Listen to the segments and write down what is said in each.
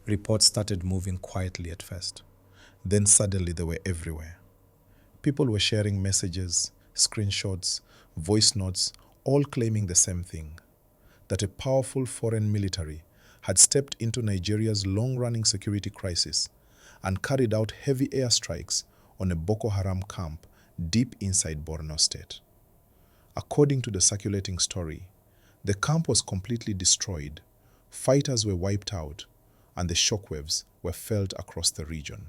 Reports started moving quietly at first. Then suddenly they were everywhere. People were sharing messages, screenshots, voice notes, all claiming the same thing: that a powerful foreign military had stepped into Nigeria's long-running security crisis and carried out heavy airstrikes on a Boko Haram camp deep inside Borno state. According to the circulating story, the camp was completely destroyed, fighters were wiped out, and the shockwaves were felt across the region.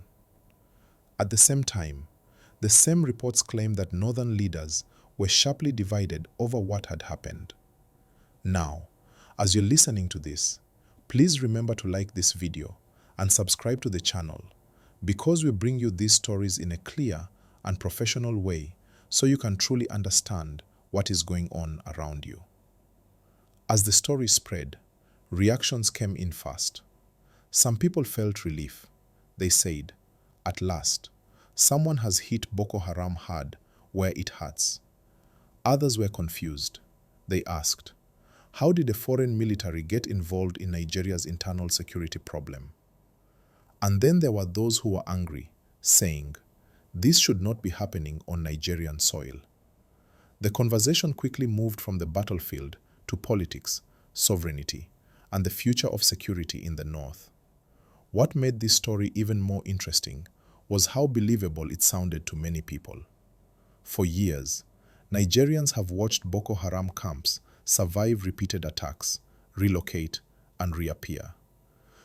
At the same time, the same reports claim that northern leaders were sharply divided over what had happened. Now, as you're listening to this, please remember to like this video and subscribe to the channel, because we bring you these stories in a clear and professional way so you can truly understand what is going on around you. As the story spread, reactions came in fast. Some people felt relief. They said, "At last, someone has hit Boko Haram hard where it hurts." Others were confused. They asked, how did a foreign military get involved in Nigeria's internal security problem? And then there were those who were angry, saying, this should not be happening on Nigerian soil. The conversation quickly moved from the battlefield to politics, sovereignty, and the future of security in the north. What made this story even more interesting was how believable it sounded to many people. For years, Nigerians have watched Boko Haram camps survive repeated attacks, relocate, and reappear.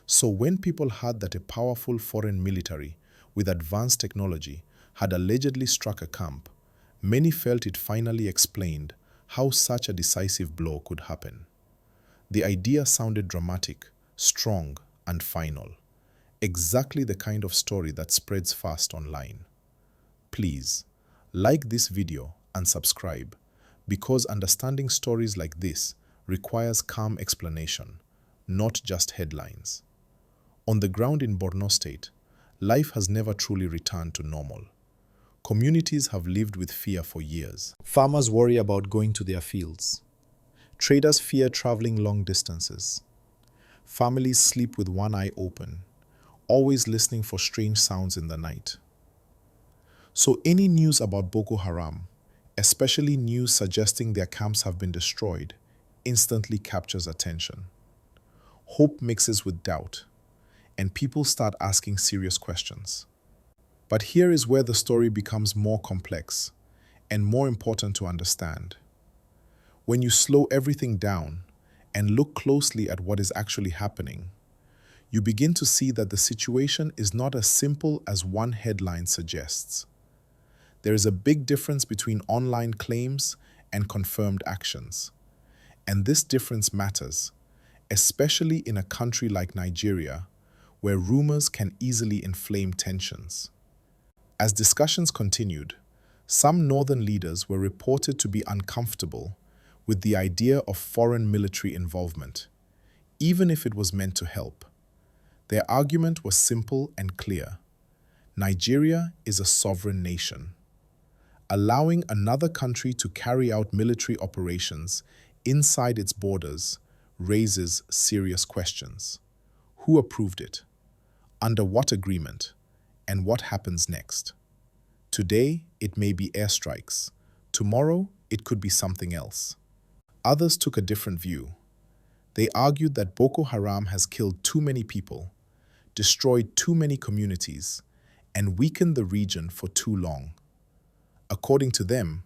So when people heard that a powerful foreign military with advanced technology had allegedly struck a camp, many felt it finally explained how such a decisive blow could happen. The idea sounded dramatic, strong, and final. Exactly the kind of story that spreads fast online. Please, like this video and subscribe, because understanding stories like this requires calm explanation, not just headlines. On the ground in Borno State, life has never truly returned to normal. Communities have lived with fear for years. Farmers worry about going to their fields. Traders fear traveling long distances. Families sleep with one eye open, always listening for strange sounds in the night. So any news about Boko Haram, especially news suggesting their camps have been destroyed, instantly captures attention. Hope mixes with doubt, and people start asking serious questions. But here is where the story becomes more complex and more important to understand. When you slow everything down and look closely at what is actually happening, you begin to see that the situation is not as simple as one headline suggests. There is a big difference between online claims and confirmed actions. And this difference matters, especially in a country like Nigeria, where rumors can easily inflame tensions. As discussions continued, some northern leaders were reported to be uncomfortable with the idea of foreign military involvement, even if it was meant to help. Their argument was simple and clear. Nigeria is a sovereign nation. Allowing another country to carry out military operations inside its borders raises serious questions. Who approved it? Under what agreement? And what happens next? Today, it may be airstrikes. Tomorrow, it could be something else. Others took a different view. They argued that Boko Haram has killed too many people, destroyed too many communities, and weakened the region for too long. According to them,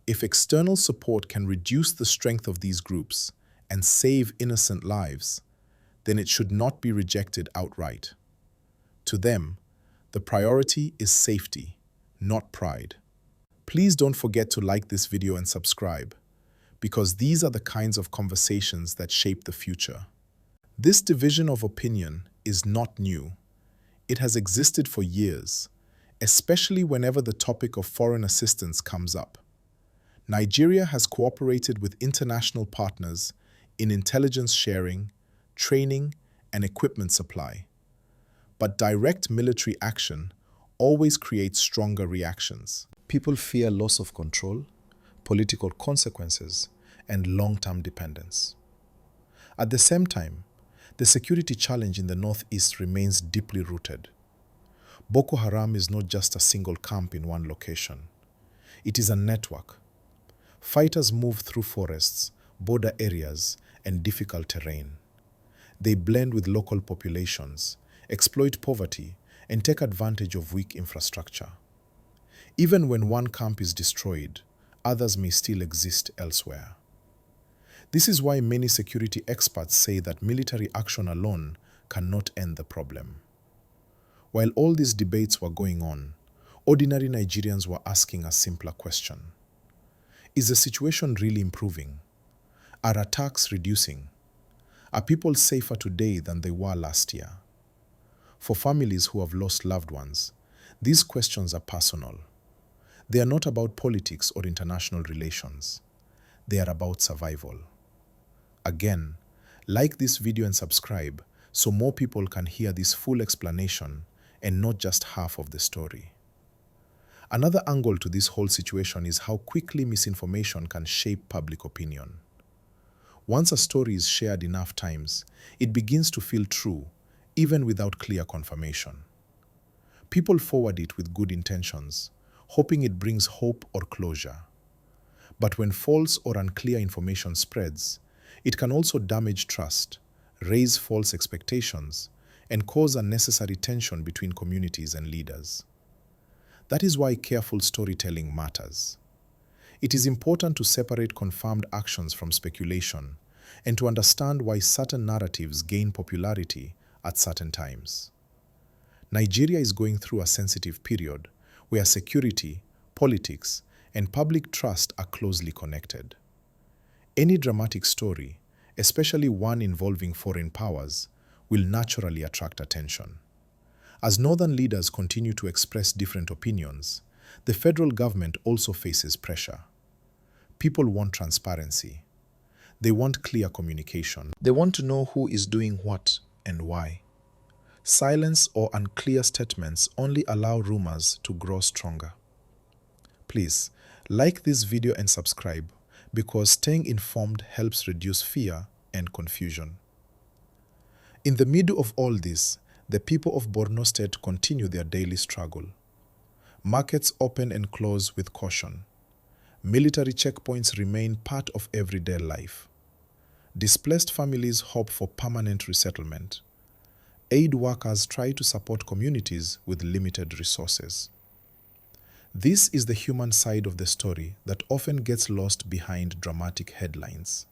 if external support can reduce the strength of these groups and save innocent lives, then it should not be rejected outright. To them, the priority is safety, not pride. Please don't forget to like this video and subscribe, because these are the kinds of conversations that shape the future. This division of opinion is not new. It has existed for years, especially whenever the topic of foreign assistance comes up. Nigeria has cooperated with international partners in intelligence sharing, training, and equipment supply. But direct military action always creates stronger reactions. People fear loss of control, political consequences, and long-term dependence. At the same time, The security challenge in the northeast remains deeply rooted. Boko Haram is not just a single camp in one location. It is a network. Fighters move through forests, border areas, and difficult terrain. They blend with local populations, exploit poverty, and take advantage of weak infrastructure. Even when one camp is destroyed, others may still exist elsewhere. This is why many security experts say that military action alone cannot end the problem. While all these debates were going on, ordinary Nigerians were asking a simpler question. Is the situation really improving? Are attacks reducing? Are people safer today than they were last year? For families who have lost loved ones, these questions are personal. They are not about politics or international relations. They are about survival. Again, like this video and subscribe so more people can hear this full explanation and not just half of the story. Another angle to this whole situation is how quickly misinformation can shape public opinion. Once a story is shared enough times, it begins to feel true, even without clear confirmation. People forward it with good intentions, hoping it brings hope or closure. But when false or unclear information spreads, it can also damage trust, raise false expectations, and cause unnecessary tension between communities and leaders. That is why careful storytelling matters. It is important to separate confirmed actions from speculation and to understand why certain narratives gain popularity at certain times. Nigeria is going through a sensitive period where security, politics, and public trust are closely connected. Any dramatic story, especially one involving foreign powers, will naturally attract attention. As northern leaders continue to express different opinions, the federal government also faces pressure. People want transparency. They want clear communication. They want to know who is doing what and why. Silence or unclear statements only allow rumors to grow stronger. Please, like this video and subscribe because staying informed helps reduce fear and confusion. In the middle of all this, the people of Borno State continue their daily struggle. Markets open and close with caution. Military checkpoints remain part of everyday life. Displaced families hope for permanent resettlement. Aid workers try to support communities with limited resources. This is the human side of the story that often gets lost behind dramatic headlines.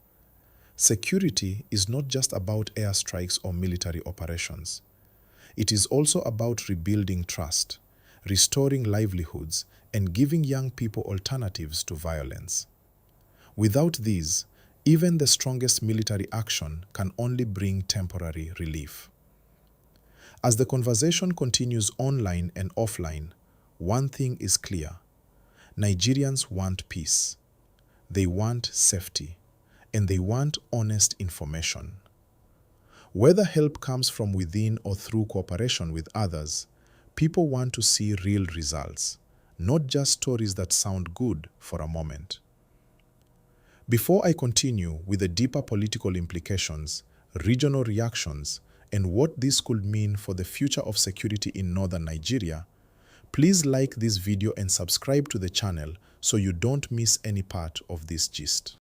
Security is not just about airstrikes or military operations. It is also about rebuilding trust, restoring livelihoods, and giving young people alternatives to violence. Without these, even the strongest military action can only bring temporary relief. As the conversation continues online and offline, one thing is clear. Nigerians want peace. They want safety. And they want honest information. Whether help comes from within or through cooperation with others, people want to see real results, not just stories that sound good for a moment. Before I continue with the deeper political implications, regional reactions, and what this could mean for the future of security in northern Nigeria, please like this video and subscribe to the channel so you don't miss any part of this gist.